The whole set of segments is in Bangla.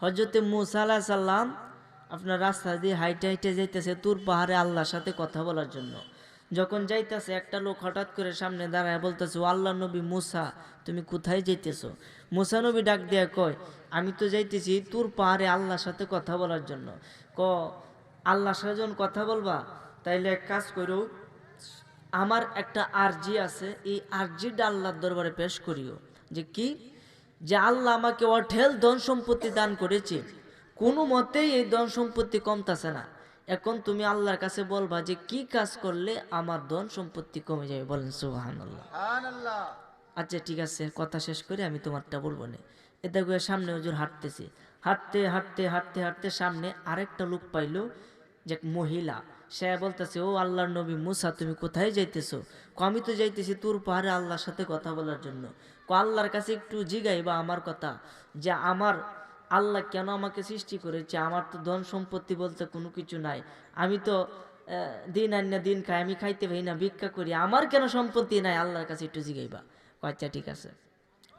হযরতে মুসা আলাইহিস সালাম আপনার রাস্তা দিয়ে হাইটে হাইটে যাইতেছে তুর পাহাড়ে আল্লাহর সাথে কথা বলার জন্য। যখন যাইতেছে একটা লোক হঠাৎ করে সামনে দাঁড়ায় বলতেছে, ও আল্লাহ নবী মুসা, তুমি কোথায় যাইতেছো? মুসা নবী ডাক দিয়ে কয়, আমি তো যাইতেছি তুর পাহাড়ে আল্লাহর সাথে কথা বলার জন্য। আল্লাহর সাথে যখন কথা বলবা তাইলে এক কাজ করো, আমার একটা আরজি আছে, এই আরজিটা আল্লাহর দরবারে পেশ করিও। যে কি? যে আল্লাহ আমাকে অঢেল ধন সম্পত্তি দান করেছে, কোনো মতেই এই ধন সম্পত্তি কমতাছে না। এখন তুমি আল্লাহর কাছে বলবা যে কি কাজ করলে আমার ধন সম্পত্তি কমে যাবে। বলেন সুবহানাল্লাহ। আচ্ছা ঠিক আছে, কথা শেষ করে আমি তোমারটা বলবো না। এটা করে সামনে হুজুর হাঁটতেছি, হাঁটতে হাঁটতে হাঁটতে হাঁটতে সামনে আরেকটা লোক পাইলো, যে মহিলা। সে বলতেছে, ও আল্লাহর নবী মুসা, তুমি কোথায় যাইতেছো? আমি তো যাইতেছি তুর পাহাড়ে আল্লাহর সাথে কথা বলার জন্য। আল্লাহর কাছে একটু জিগাইবা আমার কথা, যে আমার আল্লাহ কেন আমাকে সৃষ্টি করেছে? আমার তো ধন সম্পত্তি বলতে কোনো কিছু নাই, আমি তো দিন আন দিন খাই, আমি খাইতে পারি না, ভিক্ষা করি, আমার কেন সম্পত্তি নাই? আল্লাহর কাছে একটু জিগাইবা। আচ্ছা ঠিক আছে।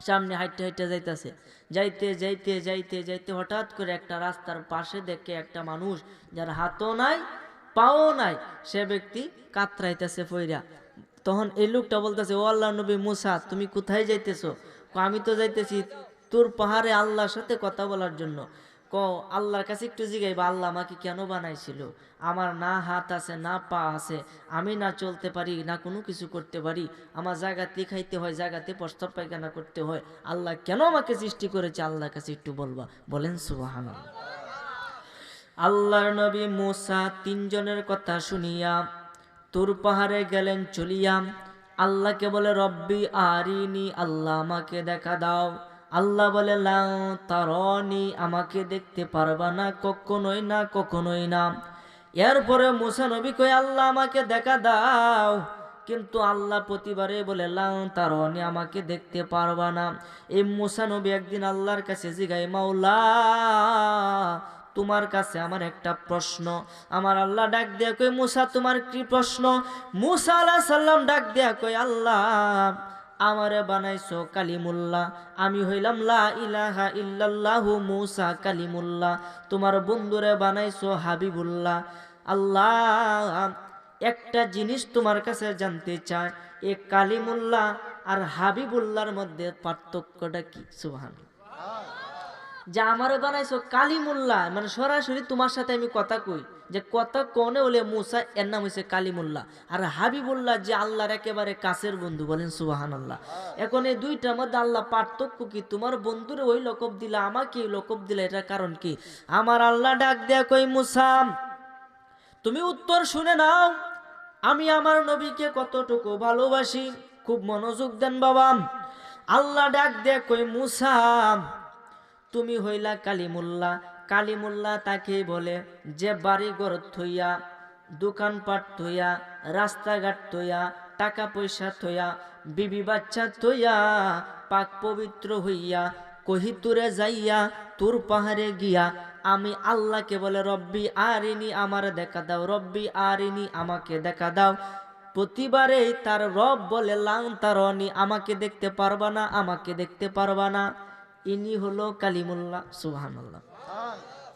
সামনে হাইটে হাইটে যাইতেছে, যাইতে যাইতে যাইতে যাইতে হঠাৎ করে একটা রাস্তার পাশে দেখে একটা মানুষ, যার হাতও নাই পাও নাই, সে ব্যক্তি কাতরাইতেছে ফইরা। তখন এই লোকটা বলতেছে, ও আল্লাহ নবী মুসা, তুমি কোথায় যাইতেছো? আমি তো যাইতেছি তোর পাহাড়ে আল্লাহর সাথে কথা বলার জন্য। আল্লাহর কাছে একটু জিগাইবা, আল্লাহ আমাকে কেন বানাইছিল? আমার না হাত আছে না পা আছে, আমি না চলতে পারি না কোনো কিছু করতে পারি, আমার জায়গাতে খাইতে হয়, জায়গাতে প্রস্তাব পায়খানা করতে হয়, আল্লাহ কেন আমাকে সৃষ্টি করেছে? আল্লাহর কাছে একটু বলবা। বলেন সুবহানাল্লাহ। আল্লাহর নবী মুসা তিনজনের কথা শুনিয়া তুর পাহাড়ে গেলেন চলিয়া। আল্লাহকে বলে, রব্বি আরিনি, আল্লাহ আমাকে দেখা দাও। আল্লাহ বলে, লা তারানি, আমাকে দেখতে পারবা না, কখনোই না, কখনোই না। এরপরে মুসা নবী কয়, আল্লাহ আমাকে দেখা দাও, কিন্তু আল্লাহ প্রতিবারে বলে, লা তারানি, আমাকে দেখতে পারবা না। এই মুসা নবী একদিন আল্লাহর কাছে জিগায়, মাওলা, তোমার কাছে আমার একটা প্রশ্ন। আমার আল্লাহ ডাক দিয়া কই, মুসা তোমার কি প্রশ্ন? মুসা আলাইহিস সালাম ডাক দিয়া কই, আল্লাহ আমারে বানাইছো কালিমুল্লাহ, আমি হইলাম লা ইলাহা ইল্লাল্লাহু মুসা কালিমুল্লাহ, তোমার বন্ধুরে বানাইছো হাবিবুল্লাহ। আল্লাহ একটা জিনিস তোমার কাছে জানতে চাই, এ কালিমুল্লাহ আর হাবিবুল্লাহর মধ্যে পার্থক্যটা কি? সুবহানাল্লাহ। যে আমারে বানাইছো কালিমুল্লাহ, মানে সরাসরি তোমার সাথে আমি কথা কই, যে কথা কনে হলে মুসা, এর নাম হইছে কালিমুল্লাহ। আর হাবিবুল্লাহ, যে আল্লাহর একেবারে কাছের বন্ধু। বলেন সুবহানাল্লাহ। এখন এই দুইটার মধ্যে আল্লাহ পার্থক্য কি? তোমার বন্ধুরে ওই লকব দিলা, আমাকে এই লকব দিলা, এটার কারণ কি? আমার আল্লাহ ডাক দেয়া কই, মুসা তুমি উত্তর শুনে নাও, আমি আমার নবীকে কতটুকু ভালোবাসি, খুব মনোযোগ দেন বাবা। আল্লাহ ডাক দেয়া কই, মুসা তুমি হইলা কালিমুল্লাহ। কালিমুল্লাহ তাকে বলে যে বাড়ি ঘর থইয়া, দোকানপাট থইয়া, রাস্তাঘাট থইয়া, টাকা পয়সা থইয়া, বিবি বাচ্চা থইয়া, পাক পবিত্র হইয়া কহিতুরে যাইয়া তোর পাহাড়ে গিয়া আমি আল্লাহকে বলে, রব্বি আরিনি, আমার দেখা দাও, রব্বি আরিনি, আমাকে দেখা দাও। প্রতিবারে তার রব বলে, লাং তারনি, আমাকে দেখতে পারবা না, আমাকে দেখতে পারবা না। ইনি হলো কালিমুল্লাহ। সুবহানাল্লাহ।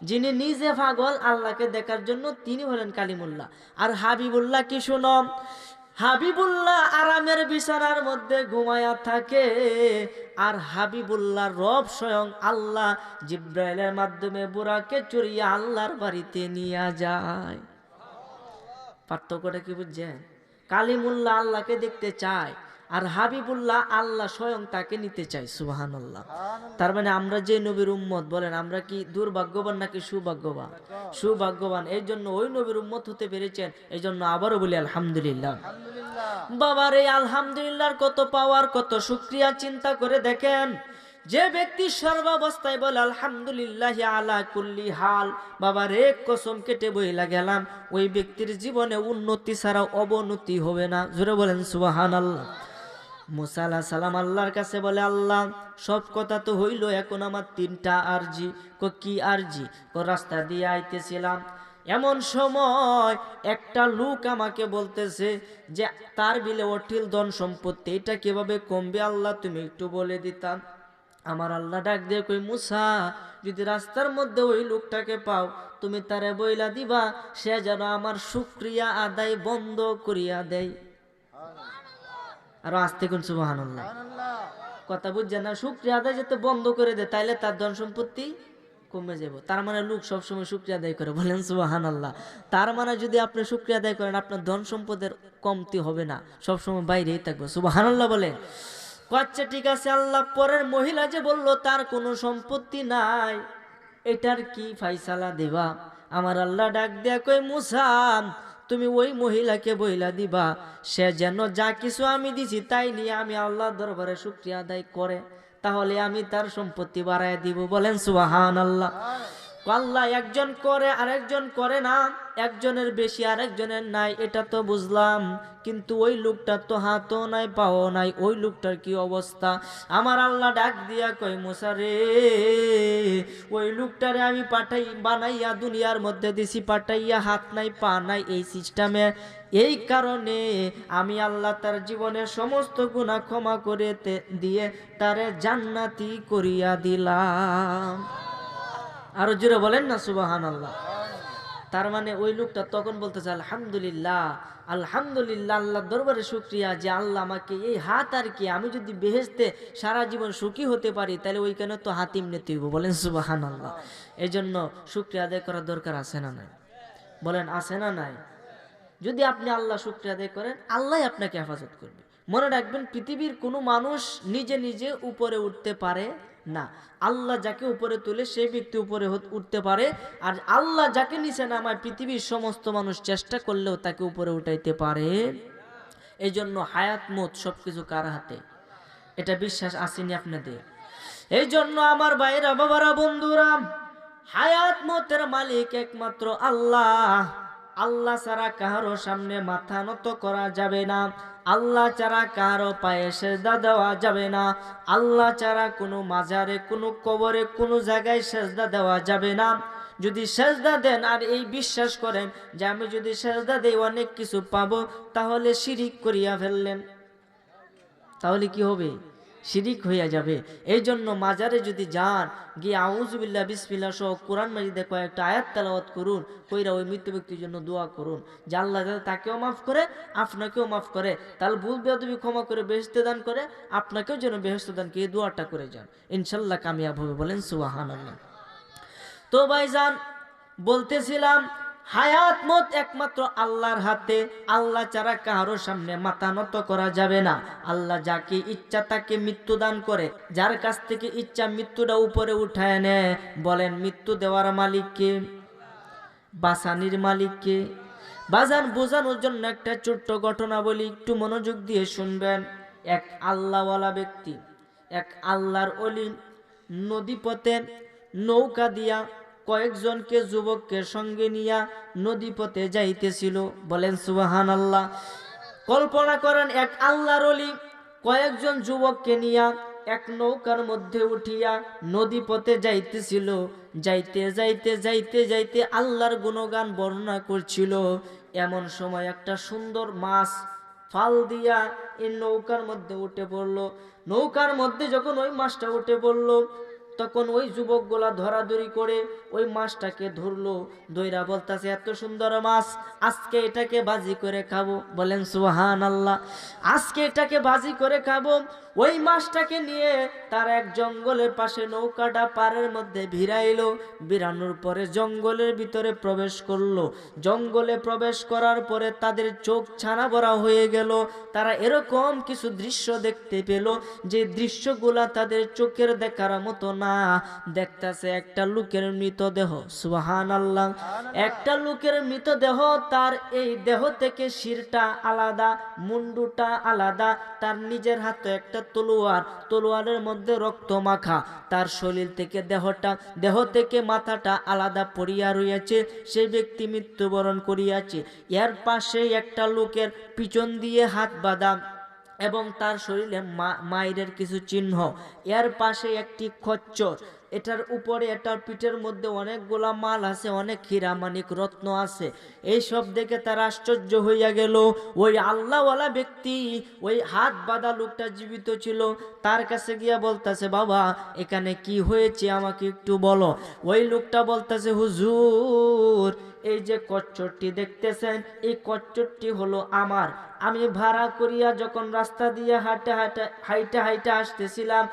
যিনি নিজে পাগল আল্লাহকে দেখার জন্য, তিনি হলেন কালিমুল্লাহ। আর হাবিবুল্লাহ কি শুনো, হাবিবুল্লাহ আরামের বিছানার মধ্যে ঘুমায়া থাকে, আর হাবিবুল্লাহ রব স্বয়ং আল্লাহ জিব্রাইলের মাধ্যমে বুরাকে চড়িয়ে আল্লাহর বাড়িতে নিয়ে যায়। পার্থক্যটা কি বুঝছেন? কালিমুল্লাহ আল্লাহকে দেখতে চায়, আর হাবিবুল্লাহ আল্লাহ স্বয়ং তাকে নিতে চায়। সুবহানাল্লাহ। তার মানে আমরা যে নবীর উম্মত, বলেন আমরা কি দুর্ভাগ্যবান নাকি সুভাগ্যবান? সুভাগ্যবান। এই জন্য ওই নবীর উম্মত হতে পেরেছেন, এই জন্য আবারও বলি আলহামদুলিল্লাহ। বাবার এই আলহামদুলিল্লাহর কত পাওয়ার, কত শুকরিয়া, চিন্তা করে দেখেন। যে ব্যক্তি সর্বাবস্থায় বলে আলহামদুলিল্লাহ আলা কুল্লি হাল, বাবার এক কসম কেটে বইলা গেলাম, ওই ব্যক্তির জীবনে উন্নতি ছাড়া অবনতি হবে না। জোরে বলেন সুবহানাল্লাহ। মুসা আলাইহিস সালাম আল্লাহর কাছে বলে, আল্লাহ সব কথা তো হইল, এখন আমার তিনটা আরজি। কি আরজি? রাস্তা দিয়ে আইতেছিলাম, এমন সময় একটা লোক আমাকে বলতেছে যে তার বিলে অঠিল ধন সম্পত্তি, এটা কিভাবে কমবে আল্লাহ তুমি একটু বলে দিতাম। আমার আল্লাহ ডাক দিয়ে কই মুসা, যদি রাস্তার মধ্যে ওই লোকটাকে পাও তুমি তারে বইলা দিবা সে যেন আমার শুকরিয়া আদায় বন্ধ করিয়া দেয়। আর আস্তে কোন সুবহানাল্লাহ, কথা বুঝছেন না? শুকরিয়া আদায় যাতে বন্ধ করে দেয় তাইলে তার ধন সম্পত্তি কমে যাব। তার মানে লোক সবসময় শুকরিয়া আদায় করে, বলেন সুবহানাল্লাহ। তার মানে যদি আপনি শুকরিয়া আদায় করেন আপনার ধন সম্পদের কমতি হবে না, সবসময় বাইরেই থাকবে। সুবহানাল্লাহ বলেন। আচ্ছা ঠিক আছে, আল্লাহ পরের মহিলা যে বলল তার কোনো সম্পত্তি নাই, এটার কি ফাইসালা দেবা? আমার আল্লাহ ডাক দেয়া কই মুসা, তুমি ওই মহিলাকে বইলা দিবা সে যেন যা কিছু আমি দিছি তাই নিয়ে আমি আল্লাহর দরবারে শুকরিয়া আদায় করে, তাহলে আমি তার সম্পত্তি বাড়ায় দিব। বলেন সুবহানাল্লাহ। আল্লাহ একজন করে আরেকজন করে না, একজনের বেশি আরেকজনের নাই, এটা তো বুঝলাম, কিন্তু ওই লোকটার তো হাতও নাই পাও নাই, ওই লোকটার কি অবস্থা? আমার আল্লাহ ডাক দিয়া কই মুসা রে, ওই লোকটারে আমি বানাইয়া দুনিয়ার মধ্যে দিছি পাঠাইয়া, হাত নাই পা নাই এই সিস্টেমে, এই কারণে আমি আল্লাহ তার জীবনের সমস্ত গুনাহ ক্ষমা করে দিয়ে তারে জান্নাতি করিয়া দিলাম। আরো জোরে বলেন না সুবহানাল্লাহ। তার মানে ওই লোকটা তখন বলতেছে আলহামদুলিল্লাহ, আলহামদুলিল্লাহ, আল্লাহ দরবারে শুকরিয়া যে আল্লাহ আমাকে এই হাত, আর কি আমি যদি বেহেশতে সারা জীবন সুখী হতে পারি তাহলে ওইখানে তো হাতিম নিতে হইব। বলেন সুবহানাল্লাহ। এই জন্য শুকরিয়া আদায় করার দরকার আছে না নাই? বলেন আছে না নাই? যদি আপনি আল্লাহ শুকরিয়া আদায় করেন আল্লাহ আপনাকে হেফাজত করবে। মনে রাখবেন পৃথিবীর কোনো মানুষ নিজে নিজে উপরে উঠতে পারে না, আল্লাহ যাকে উপরে তোলে সেই ব্যক্তি উপরে উঠতে পারে, আর আল্লাহ যাকে নিচে নামায় পৃথিবীর সমস্ত মানুষ চেষ্টা করলেও তাকে উপরে উঠাইতে পারে। এই জন্য হায়াত মত সবকিছু কার হাতে, এটা বিশ্বাস আসেনি আপনাদের? এই জন্য আমার ভাইরা বাবারা বন্ধুরা, হায়াত মতের মালিক একমাত্র আল্লাহ। আল্লাহ ছাড়া কারো সামনে মাথা নত করা যাবে না, আল্লাহ ছাড়া কারো পায়ে সেজদা দেওয়া যাবে না, আল্লাহ ছাড়া কোনো মাজারে, কোনো কবরে, কোনো জায়গায় সেজদা দেওয়া যাবে না। যদি সেজদা দেন আর এই বিশ্বাস করেন যে আমি যদি সেজদা দেই অনেক কিছু পাবো, তাহলে শিরিক করিয়া ফেললেন, তাহলে কি হবে? শিরিক হইয়া যাবে। এই জন্য মাজারে যদি যান, গিয়ে আউযুবিল্লাহ বিসমিল্লাহ সহ কোরআন মাজিদে কয়েকটা আয়াত তেলাওয়াত করুন, কইরা ওই মৃত্যু ব্যক্তির জন্য দোয়া করুন যে আল্লাহ যাতে তাকেও মাফ করে আপনাকেও মাফ করে, তাহলে ভুল বেয়াদবি ক্ষমা করে বেহেশতে দান করে, আপনাকেও যেন বেহেশতে দান করে, এই দোয়াটা করে যান, ইনশাল্লাহ কামিয়াব হবে। বলেন সুবহানাল্লাহ। তো ভাইজান বলতেছিলাম হায়াত মত একমাত্র আল্লাহর হাতে, আল্লাহ ছাড়া কারো সামনে মাথা নত করা যাবে না। আল্লাহ যাকে ইচ্ছা তাকে মৃত্যু দান করে, যার কাছ থেকে ইচ্ছা মৃত্যুটা উপরে উঠায় নেয়। বলেন মৃত্যু দেওয়ার মালিককে, বাসানির মালিককে? বাজান বোঝানোর জন্য একটা ছোট্ট ঘটনা বলি, একটু মনোযোগ দিয়ে শুনবেন। এক আল্লাহওয়ালা ব্যক্তি, এক আল্লাহর ওলি নদীপথে নৌকা দিয়া কয়েকজনকে যুবককে সঙ্গে নিয়া নদীপথে যাইতেছিল। বলেন সুবহানাল্লাহ। কল্পনা করেন এক আল্লাহর ওলি কয়েকজন যুবককে নিয়া এক নৌকার মধ্যে উঠিয়া নদীপথে যাইতেছিল। যাইতে যাইতে যাইতে যাইতে আল্লাহর গুণগান বর্ণনা করছিল। এমন সময় একটা সুন্দর মাছ ফাল দিয়া এই নৌকার মধ্যে উঠে পড়লো। নৌকার মধ্যে যখন ওই মাছটা উঠে পড়লো, তখন ওই যুবকগুলা ধরাধরি করে ওই মাছটাকে ধরলো, দইরা বলতাছে এত সুন্দর মাছ, আজকে এটাকে ভাজি করে খাবো। বলেন সুবহানাল্লাহ। আজকে এটাকে ভাজি করে খাবো। ওই মাছটাকে নিয়ে তার এক জঙ্গলের পাশে নৌকাটা পাড়ের মধ্যে ভিড়াইলো। ভিড়ানোর পরে জঙ্গলের ভিতরে প্রবেশ করলো। জঙ্গলে প্রবেশ করার পরে তাদের চোখ ছানা ভরা হয়ে গেল। তারা এরকম কিছু দৃশ্য দেখতে পেল যে দৃশ্যগুলা তাদের চোখের দেখার মতো না। দেখতেছে একটা লোকের মৃতদেহ। সুবহানাল্লাহ। একটা লোকের মৃতদেহ, তার এই দেহ থেকে শিরটা আলাদা, মুন্ডুটা আলাদা, তার নিজের হাতে একটা তলোয়ার, তলোয়ারের মধ্যে রক্ত মাখা, তার শরীর থেকে দেহ থেকে মাথাটা আলাদা পড়িয়া রইয়াছে। সেই ব্যক্তি মৃত্যুবরণ করিয়াছে। এর পাশে একটা লোকের পিছন দিয়ে হাত বাঁধা এবং তার শরীরে মায়ের কিছু চিহ্ন। এর পাশে একটি খচ্চর, এটার উপরে এটার পিঠের মধ্যে অনেকগুলা মাল আছে, অনেক হীরা মানিক রত্ন আছে। এই সব দেখে তার আশ্চর্য হইয়া গেল। ওই আল্লাহওয়ালা ব্যক্তি, ওই হাত বাঁধা লোকটা জীবিত ছিল, তার কাছে গিয়া বলতেছে, বাবা এখানে কি হয়েছে আমাকে একটু বলো। ওই লোকটা বলতেছে, হুজুর এই যে কচ্ছরটি দেখতেছেন, এই কচ্ছরটি হলো আমার। আমি ভাড়া করিয়া যখন রাস্তা দিয়ে হাইটে আসতেছিলাম,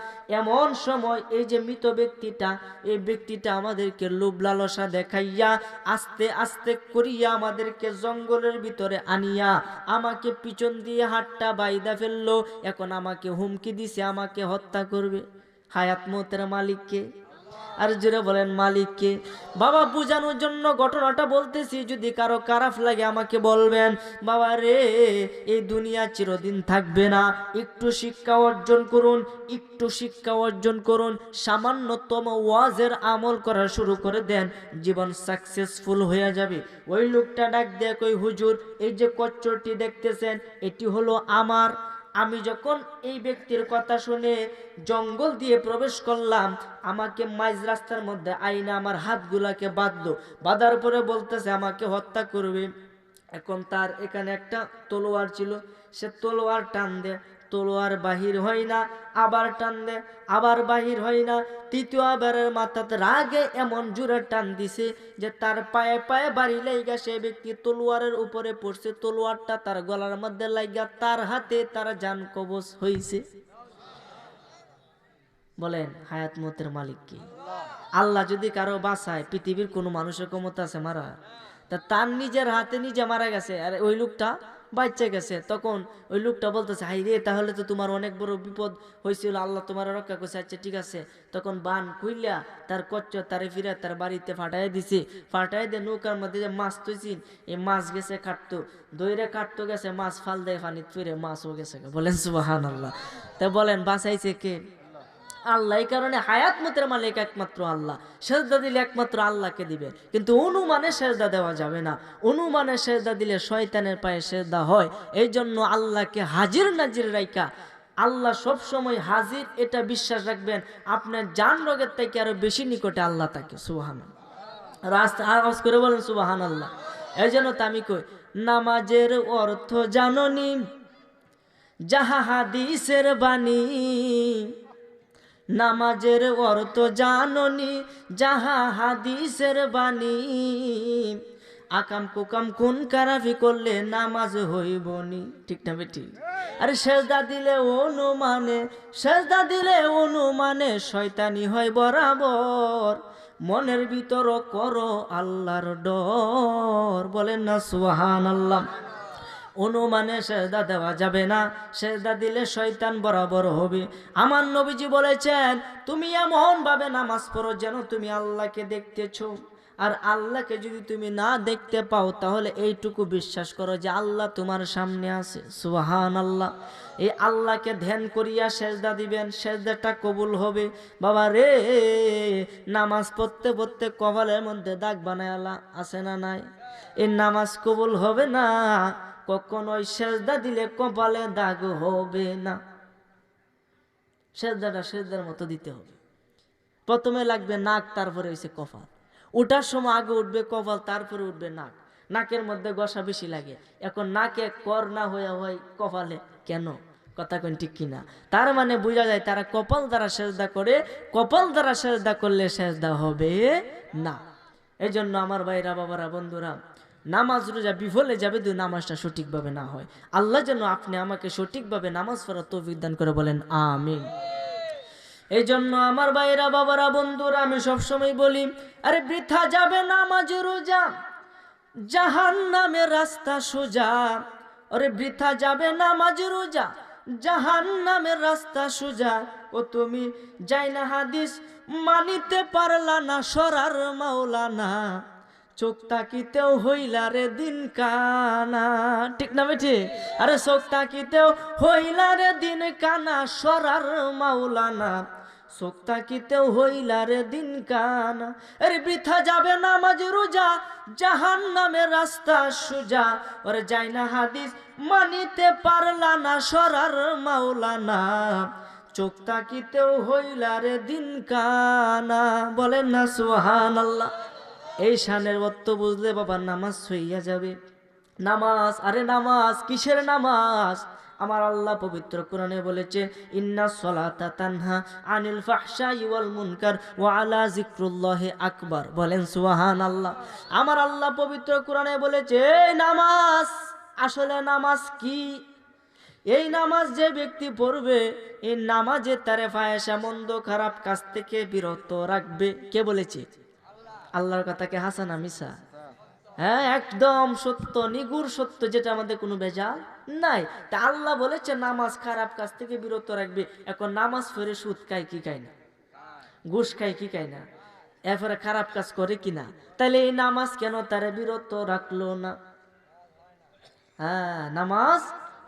এমন সময় এই যে মৃত ব্যক্তিটা, এই ব্যক্তিটা আমাদেরকে লোভ লালসা দেখাইয়া আস্তে আস্তে করিয়া আমাদেরকে জঙ্গলের ভিতরে আনিয়া আমাকে পিছন দিয়ে হাতটা বাইদা ফেললো। এখন আমাকে হুমকি দিছে আমাকে হত্যা করবে। হায়াত মতের মালিককে, আর জোরে বলেন মালিককে। বাবা বুঝানোর জন্য ঘটনাটা বলতেছি, যদি কারো খারাপ লাগে আমাকে বলবেন। বাবা রে, এই দুনিয়া চিরদিন থাকবে না। একটু শিক্ষা অর্জন করুন, একটু শিক্ষা অর্জন করুন, সামান্যতম ওয়াজের আমল করা শুরু করে দেন, জীবন সাকসেসফুল হয়ে যাবে। ওই লোকটা ডাক দেয়, কই হুজুর এই যে কচ্ছরটি দেখতেছেন এটি হলো আমার। আমি যখন এই ব্যক্তির কথা শুনে জঙ্গল দিয়ে প্রবেশ করলাম, আমাকে মাঝ রাস্তার মধ্যে আইনা আমার হাতগুলাকে বাঁধলো। বাঁধার পরে বলতেছে আমাকে হত্যা করবে। এখন তার এখানে একটা তলোয়ার ছিল, সে তলোয়ার টান দেয়, তলোয়ার বাহির হয় না, আবার টান দেয়, আবার বাহির হয় না। তৃতীয়বারের মাথাতে রাগে এমন জোরে টান দিছে যে তার পায়ে পায়ে বাড়ি লাইগা সে ব্যক্তি তলোয়ারের উপরে পড়ছে। তলোয়ারটা তার গলার মধ্যে লাইগা তার হাতে তার জান কবজ হইছে। বলেন হায়াত মতের মালিক কি? আল্লাহ যদি কারো বাঁচায়, পৃথিবীর কোনো মানুষের ক্ষমতা আছে মারা? তা তার নিজের হাতে নিজে মারা গেছে, আর ওই লোকটা বাচ্চা গেছে। তখন ওই লোকটা বলতেছে, হাই রে, তাহলে তো তোমার অনেক বড় বিপদ হয়েছিল, আল্লাহ তোমার রক্ষা করছে। আচ্ছা ঠিক আছে। তখন বান খুইলা তার কচ্ছর তারে ফিরে তার বাড়িতে ফাটাই দিছে। ফাটাই দিয়ে নৌকার মধ্যে যে মাছ তৈছিন, এই মাছ গেছে কাটতো, দইরে কাটতো গেছে, মাছ ফাল দেয় পানিতে ফিরে, মাছও গেছে। বলেন সুবহানাল্লাহ। তা বলেন বাঁচাইছে কে? আল্লাহ। এই কারণে হায়াত মতের মালিক একমাত্র আল্লাহ। সেজদা দিলে একমাত্র আল্লাহকে দিবে, কিন্তু অনুমানে সেজদা দেওয়া যাবে না। অনুমানে সেজদা দিলে শয়তানের পায়ে সেজদা হয়। এই জন্য আল্লাহকে হাজির নাজির রাইখা, আল্লাহ সব সময় হাজির, এটা বিশ্বাস রাখবেন। আপনার জান রোগের থেকে আরো বেশি নিকটে আল্লাহ থাকে। সুবহানাল্লাহ। রাস্তা আওয়াজ করে বলেন সুবহানাল্লাহ। এই জন্য তো আমি কই, নামাজের অর্থ জাননি যাহা হাদিসের বাণী, নামাজের অর্থ জাননি যাহা হাদিসের বাণী, আকাম কুকাম কোন কারাফি করলে নামাজ হইবনি। ঠিক না বেটি? আরে সেজদা দিলে অনুমানে, সেজদা দিলে অনুমানে শয়তানি হয় বরাবর। মনের ভিতর করো আল্লাহর ডর। বলেন না সুবহানাল্লাহ। অনুমানে সেজদা দেওয়া যাবে না, সেজদা দিলে শয়তান বরাবর হবে। আমার নবীজি বলেছেন, তুমি এমন ভাবে নামাজ পড়ো যেন তুমি আল্লাহকে দেখতেছো। আর আল্লাহকে যদি তুমি না দেখতে পাও, তাহলে এইটুকু বিশ্বাস করো যে আল্লাহ তোমার সামনে আছে। সুবহানাল্লাহ। এই আল্লাহকে ধ্যান করিয়া সেজদা দিবেন, সেজদাটা কবুল হবে। বাবা রে, নামাজ পড়তে পড়তে কপালের মধ্যে দাগ বানায় আল্লাহ আছে না নাই? এই নামাজ কবুল হবে না কখনোই। সেজদা দিলে কপালে দাগ হবে না। সেজদাটা সেজদার মতো দিতে হবে। প্রথমে লাগবে নাক, তারপরে হইছে কপাল। ওঠার সময় আগে উঠবে কপাল, তারপরে উঠবে নাক। নাকের মধ্যে গসা বেশি লাগে। এখন নাকে কর না হয়ে হয় কপালে, কেন? কথা কোন ঠিক কিনা? তার মানে বোঝা যায় তারা কপাল দ্বারা সেজদা করে, কপাল দ্বারা সেজদা করলে সেজদা হবে না। এই জন্য আমার ভাইরা, বাবারা, বন্ধুরা, নামাজ রোজা বিফলে যাবে যদি নামাজটা সঠিকভাবে না হয়। আল্লাহ যেন আপনি আমাকে সঠিকভাবে নামাজ পড়ার তৌফিক দান করে, বলেন আমিন। এই জন্য আমার ভাইরা, বাবারা, বন্ধুরা, আমি সবসময় বলি, আরে বৃথা যাবে নামাজ রোজা, জাহান্নামের রাস্তা সোজা। আরে বৃথা যাবে নামাজ রোজা, জাহান্নামের রাস্তা সোজা। ও তুমি যাই না হাদিস মানিতে পারলা না, সরার মাওলানা, চোখ তাকিতেও হইলা রে দিন কানা। ঠিক না বেঠি? আরে চোখ তাকিতেও হইলা রে দিন কানা, সরার মাওলানা, চোখ তাকিতেও হইলা রে দিন কানা। আরে বৃথা যাবে নামাজ রোজা, জাহান্নামের রাস্তা সোজা। ওরে যাই না হাদিস মানিতে পারলা না, সরার মাওলানা, চোখ তাকিতেও হইলারে দিন কানা। বলেন না সুবহানাল্লাহ। এই শানের অর্থ বুঝলে বাবা নামাজ হইয়া যাবে। নামাজ, আরে নামাজ কিসের নামাজ? আমার আল্লাহ পবিত্র কোরআনে বলেছে, ইন্নাস সালাতা তানহা আনিল ফাহশাই ওয়াল মুনকার ওয়া আলা যিকরুল্লাহি আকবার। বলেন সুবহানাল্লাহ। আমার আল্লাহ পবিত্র কোরআনে বলেছে এই নামাজ। আসলে নামাজ কি? এই নামাজ যে ব্যক্তি পড়বে, এই নামাজে তারে ফাহেশা মন্দ খারাপ কাজ থেকে বিরত রাখবে। কে বলেছে? আল্লাহর কথা কে হাসানা মিছা? হ্যাঁ, একদম সত্য, নিগুড় সত্য, যেটা আমাদের কোনো ভেজাল নাই। তা আল্লাহ বলেছে নামাজ খারাপ কাজ থেকে বিরত রাখবে। এখন নামাজ পড়ে সুদ খায় কি খায় না, ঘুষ খায় কি খায় না, এরপরে খারাপ কাজ করে কিনা, তাহলে এই নামাজ কেন তারে বিরত রাখলো না? হ্যাঁ, নামাজ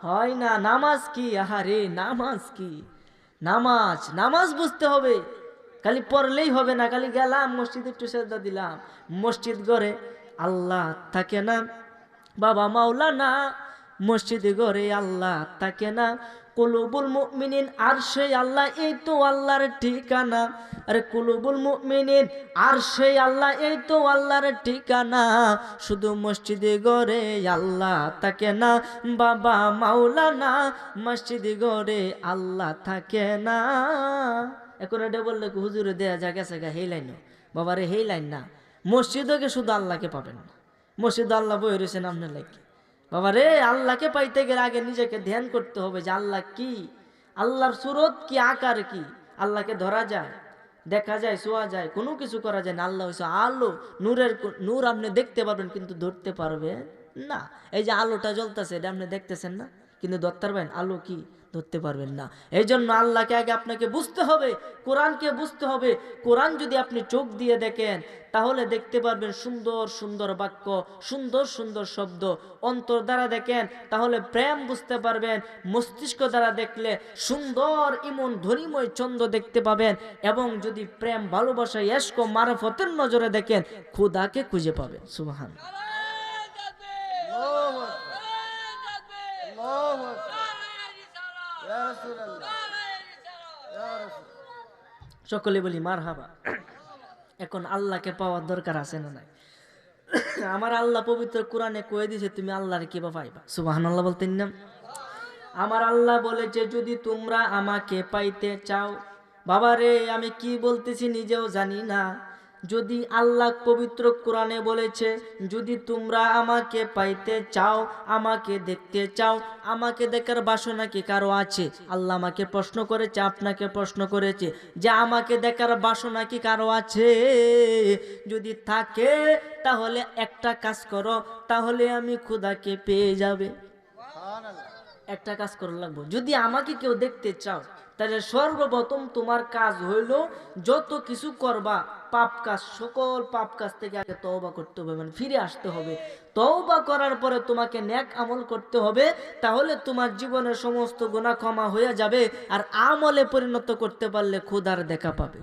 হয় না। নামাজ কি? আহারে নামাজ কি? নামাজ, নামাজ বুঝতে হবে। খালি পড়লেই হবে না, খালি গেলাম মসজিদে একটু সেজদা দিলাম। মসজিদ ঘরে আল্লাহ থাকে না বাবা, মাওলানা। মসজিদ ঘরে আল্লাহ থাকে না। কুলুবুল মুমিনিন আরশে আল্লাহ, এই তো আল্লাহর ঠিকানা। আরে কুলুবুল মুমিনিন আরশে আল্লাহ, এই তো আল্লাহর ঠিকানা। শুধু মসজিদে ঘরে আল্লাহ থাকে না বাবা মাওলানা, মসজিদে ঘরে আল্লাহ থাকে না। এখন এটা বললে হুজুরে দেয়া যা গেছে গা, হেই লাইন বাবারে, হেই লাইন না। মসজিদকে শুধু আল্লাহকে পাবেন না। মসজিদ আল্লাহ বই রয়েছেন আপনার লাগে বাবা রে। আল্লাহকে পাইতে গেলে আগে নিজেকে ধ্যান করতে হবে যে আল্লাহ কি, আল্লাহর সুরত কি, আকার কি। আল্লাহকে ধরা যায়, দেখা যায়, ছোঁয়া যায়, কোনো কিছু করা যায় না। আল্লাহ হইছে আলো, নূরের নূর। আপনি দেখতে পারবেন কিন্তু ধরতে পারবে না। এই যে আলোটা জ্বলতেছে, এটা আপনি দেখতেছেন না, কিন্তু ধরতে পারবেন আলো কি? ধরতে পারবেন না। এই জন্য আল্লাহকে আগে আপনাকে বুঝতে হবে, কোরআনকে বুঝতে হবে। কোরআন যদি আপনি চোখ দিয়ে দেখেন তাহলে দেখতে পারবেন সুন্দর সুন্দর বাক্য, সুন্দর সুন্দর শব্দ। অন্তর দ্বারা দেখেন তাহলে প্রেম বুঝতে পারবেন। মস্তিষ্ক দ্বারা দেখলে সুন্দর ইমন ধ্বনিময় চন্দ্র দেখতে পাবেন। এবং যদি প্রেম ভালোবাসা ইশক মারফতের নজরে দেখেন, খোদাকে খুঁজে পাবেন। সুবহানাল্লাহ। সকলে বলি মারহাবা। এখন আল্লাহকে পাওয়ার দরকার আছে না নাই? আমার আল্লাহ পবিত্র কোরআনে কয়ে দিয়েছে তুমি আল্লাহর কিভাবে পাইবা। সুবহানাল্লাহ বলতেন না? আমার আল্লাহ বলেছে যদি তোমরা আমাকে পাইতে চাও। বাবারে, আমি কি বলতেছি নিজেও জানি না। যদি আল্লাহ পবিত্র কোরআনে বলেছে যদি তোমরা আমাকে পাইতে চাও, আমাকে দেখতে চাও, আমাকে দেখার বাসনা কি কারো আছে? আল্লাহ আমাকে প্রশ্ন করেছে, আপনাকে প্রশ্ন করেছে যে আমাকে দেখার বাসনা কি কারো আছে? যদি থাকে তাহলে একটা কাজ করো, তাহলে আমি খোদাকে পেয়ে যাবে। একটা কাজ করা লাগবে। যদি আমাকে কেউ দেখতে চাও তাহলে সর্বপ্রথম তোমার কাজ হইল যত কিছু করবা পাপ কাজ, সকল পাপ কাজ থেকে আগে তওবা করতে হবে, মানে ফিরে আসতে হবে। তওবা করার পরে তোমাকে নেক আমল করতে হবে, তাহলে তোমার জীবনের সমস্ত গুনাহ ক্ষমা হয়ে যাবে। আর আমলে পরিণত করতে পারলে খোদার দেখা পাবে।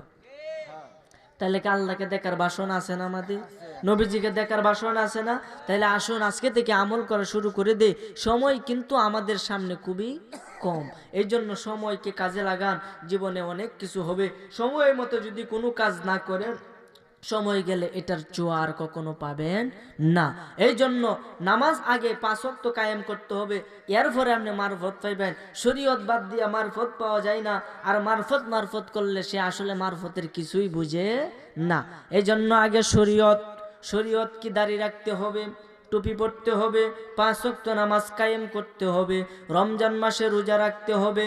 তাহলে কি আল্লাহকে দেখার বাসনা আছে না আমাদের? নবীজিকে দেখার বাসনা আছে না? তাহলে আসুন আজকে থেকে আমল করা শুরু করে দে। সময় কিন্তু আমাদের সামনে খুবই কম, এই জন্য সময়কে কাজে লাগান, জীবনে অনেক কিছু হবে। সময়ের মতো যদি কোনো কাজ না করেন, সময় গেলে এটার জোয়ার কখনো পাবেন না। এই জন্য নামাজ আগে 5 ওয়াক্ত কায়েম করতে হবে, এরপরে আপনি মারফত পাইবেন। শরীয়ত বাদ দিয়ে মারফত পাওয়া যায় না। আর মারফত করলে সে আসলে মারফতের কিছুই বুঝে না। এই জন্য আগে শরীয়ত কি দাঁড়িয়ে রাখতে হবে, টুপি পড়তে হবে, 5 ওয়াক্ত নামাজ কায়েম করতে হবে, রমজান মাসে রোজা রাখতে হবে,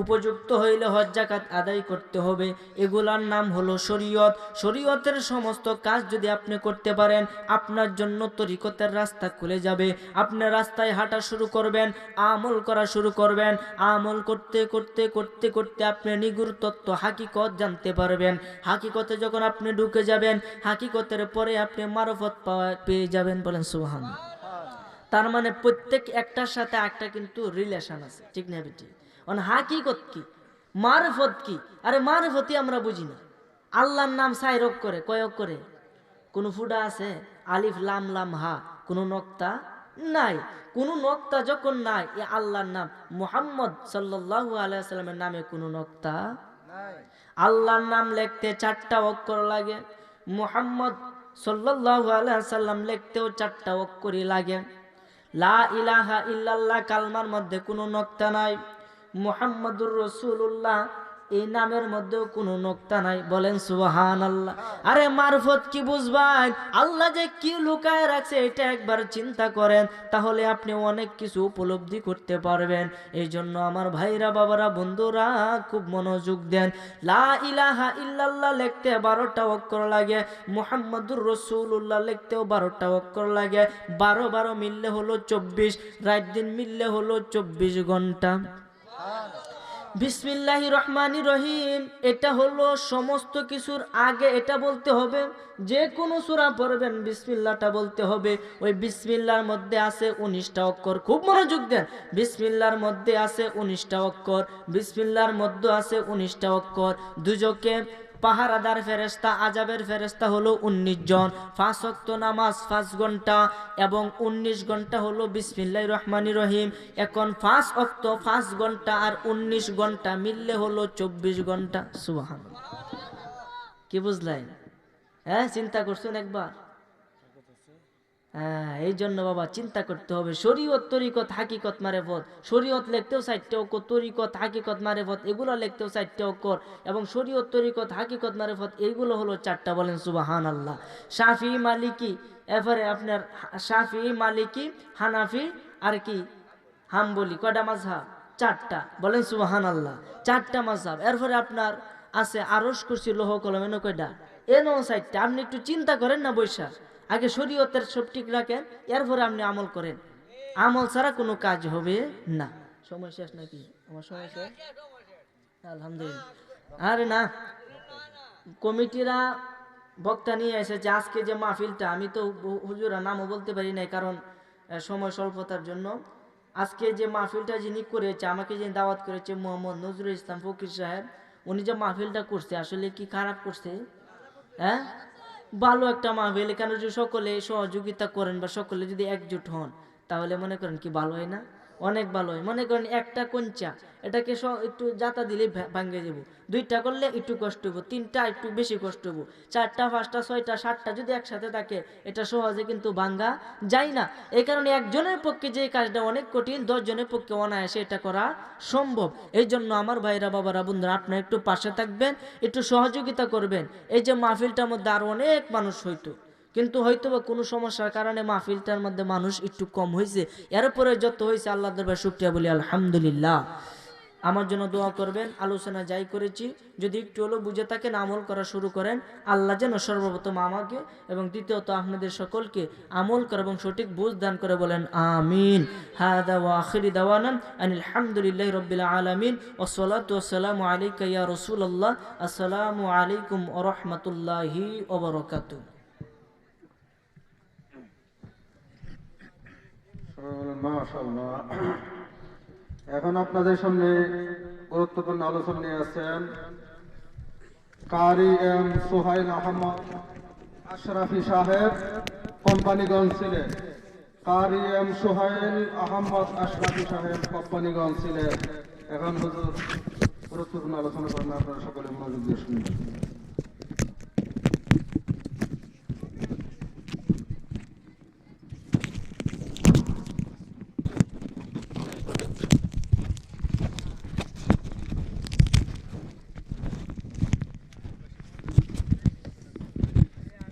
উপযুক্ত হইলে হজ যাকাত আদায় করতে হবে। এগুলার নাম হলো শরীয়ত। শরীয়তের সমস্ত কাজ যদি আপনি করতে পারেন, আপনার জন্য তরিকতের রাস্তা খুলে যাবে। আপনি রাস্তায় হাঁটা শুরু করবেন, আমল করা শুরু করবেন। আমল করতে করতে করতে করতে আপনি নিগুড় তত্ত্ব হাকিকত জানতে পারবেন। হাকিকতে যখন আপনি ঢুকে যাবেন, হাকিকতের পরে আপনি মারফত পেয়ে যাবেন। বলেন সুবহানাল্লাহ। তার মানে প্রত্যেক একটার সাথে একটা কিন্তু রিলেশন আছে, ঠিক না বেটি? হাকিকত কি, মারফত কি? আরে মারফতই আমরা বুঝি না। আল্লাহর নাম 4 অক্ষরে, কয় অক্ষরে? কোন ফুডা আছে? আলিফ লাম লাম হা, কোন নক্তা নাই, কোনো নক্তা যখন নাই, এ আল্লাহর নাম। মুহাম্মদ সাল্লাল্লাহু আলাইহি সাল্লামের নামে কোনো নক্তা নাই। আল্লাহর নাম লিখতে 4টা অক্ষর লাগে, মুহাম্মদ সাল্লাল্লাহু আলাইহি সাল্লাম লিখতেও 4টা অক্ষরই লাগে। লা ইলাহা ইল্লাল্লাহ কালমার মধ্যে কোনো নক্তা নাই, মুহাম্মাদুর রাসূলুল্লাহ এই নামের মধ্যেও কোনো নক্তা নাই। বলেন সুবহানাল্লাহ। আরে মারফত কি বুঝবেন, আল্লাহ যে কি লুকায় রাখছে এটা একবার চিন্তা করেন, তাহলে আপনি অনেক কিছু উপলব্ধি করতে পারবেন। এই জন্য আমার ভাইরা, বাবারা, বন্ধুরা খুব মনোযোগ দেন। লা ইলাহা ইল্লাল্লাহ লিখতে 12টা অক্ষর লাগে, মুহাম্মাদুর রাসূলুল্লাহ লিখতেও 12টা অক্ষর লাগে। 12 মিললে হলো 24, রাত দিন মিললে হলো 24 ঘন্টা। বিসমিল্লাহির রহমানির রহিম এটা হলো সমস্ত কিছুর আগে, এটা বলতে হবে। যে কোনো সূরা পড়বেন বিসমিল্লাহটা বলতে হবে। ওই বিসমিল্লাহর মধ্যে আছে 19টা অক্ষর, খুব মনোযোগ দেন। বিসমিল্লাহর মধ্যে আছে 19টা অক্ষর, বিসমিল্লাহর মধ্যে আছে 19টা অক্ষর। দুজকে পাহারাদার ফেরেশতা, আযাবের ফেরেশতা হলো 19 জন। 5 ওয়াক্ত নামাজ 5 ঘন্টা এবং 19 ঘন্টা হলো বিসমিল্লাহির রহমানির রহিম। এখন 5 ওয়াক্ত 5 ঘন্টা আর 19 ঘন্টা মিললে হলো 24 ঘন্টা। সুবহানাল্লাহ। কি বুঝলেন? হ্যাঁ, চিন্তা করছেন একবার? হ্যাঁ, এই জন্য বাবা চিন্তা করতে হবে। শরীয়ত, তরিকত, হাকিকত, মারেফত। শরীয়ত লিখতেও 4টা অক্ষর, তরিকত, হাকিকত, মারেফত এগুলো লিখতেও 4টা অক্ষর, এবং শরীয়ত, তরিকত, হাকিকত, মারেফত এইগুলো হলো 4টা। বলেন সুবহানাল্লাহ। শাফি, মালিকি, এরপরে আপনার শাফি, মালিকি, হানাফি আর কি হাম্বলি, কয়টা মাযহাব? 4টা। বলেন সুবহানাল্লাহ। 4টা মাযহাব। এরপরে আপনার আছে আরশ, কুরসি, লৌহ কলম, এনো কয়টা? এনো 4টা। আপনি একটু চিন্তা করেন না বৈশা, আগে শরীয়তের সব ঠিক রাখেন, এরপরে আপনি আমল করেন। আমল ছাড়া কোনো কাজ হবে না। সময় শেষ নাকি? আমার সময় শেষ? আলহামদুলিল্লাহ। আরে না, কমিটিরা বক্তা নিয়ে এসেছে আজকে যে মাহফিলটা, আমি তো হুজুরা নামও বলতে পারি নাই কারণ সময় স্বল্পতার জন্য। আজকে যে মাহফিলটা যিনি করেছে, আমাকে যিনি দাওয়াত করেছে, মোহাম্মদ নজরুল ইসলাম ফকির সাহেব, উনি যে মাহফিলটা করছে আসলে কি খারাপ করছে? হ্যাঁ, ভালো একটা মাহফিল। এখানে যদি সকলে সহযোগিতা করেন বা সকলে যদি একজোট হন, তাহলে মনে করেন কি ভালো হয় না? অনেক ভালো হয়। মনে করেন একটা কঞ্চা, এটাকে একটু জাতা দিলে ভাঙ্গে যাব। 2টা করলে একটু কষ্ট হবো, 3টা একটু বেশি কষ্ট হবো, 4টা, 5টা, 6টা, 7টা যদি একসাথে থাকে এটা সহজে কিন্তু ভাঙ্গা যায় না। এই কারণে একজনের পক্ষে যে কাজটা অনেক কঠিন, 10 জনের পক্ষে অনায়াসে এটা করা সম্ভব। এই জন্য আমার ভাইরা, বাবারা, বন্ধুরা, আপনারা একটু পাশে থাকবেন, একটু সহযোগিতা করবেন। এই যে মাহফিলটার মধ্যে আরো অনেক মানুষ হইতো, কিন্তু হয়তো বা কোনো সমস্যার কারণে মাহফিলটার মধ্যে মানুষ একটু কম হয়েছে। এরপরে যত হয়েছে আল্লাহ দরবারে শুকরিয়া বলি আলহামদুলিল্লাহ। আমার জন্য দোয়া করবেন। আলোচনা যাই করেছি যদি একটু হলেও বুঝে থাকেন, আমল করা শুরু করেন। আল্লাহ যেন সর্বপ্রথম আমাকে এবং দ্বিতীয়ত আপনাদের সকলকে আমল করে এবং সঠিক বুঝ দান করে। বলেন আমিন। হাদা ওয়া আখিরি দাওয়ানা আনিল হামদুলিল্লাহি রাব্বিল আলামিন ওয়াস সালাতু ওয়াস সালামু আলাইকা ইয়া রাসূলুল্লাহ। আসসালামু আলাইকুম ওয়া রাহমাতুল্লাহি ওয়া বারাকাতুহু। মাশাআল্লাহ। এখন আপনাদের সামনে গুরুত্বপূর্ণ আলোচনা নিয়ে আসছেন কারি এম সোহাইল আহমদ আশরাফি সাহেব, কোম্পানিগঞ্জ সিলেট। কারি এম সোহাইল আহমদ আশরাফি সাহেব, কোম্পানিগঞ্জ সিলেট। এখন হুজুর গুরুত্বপূর্ণ আলোচনা করবেন, আপনারা সকলে মনোযোগ দিয়ে শুনুন।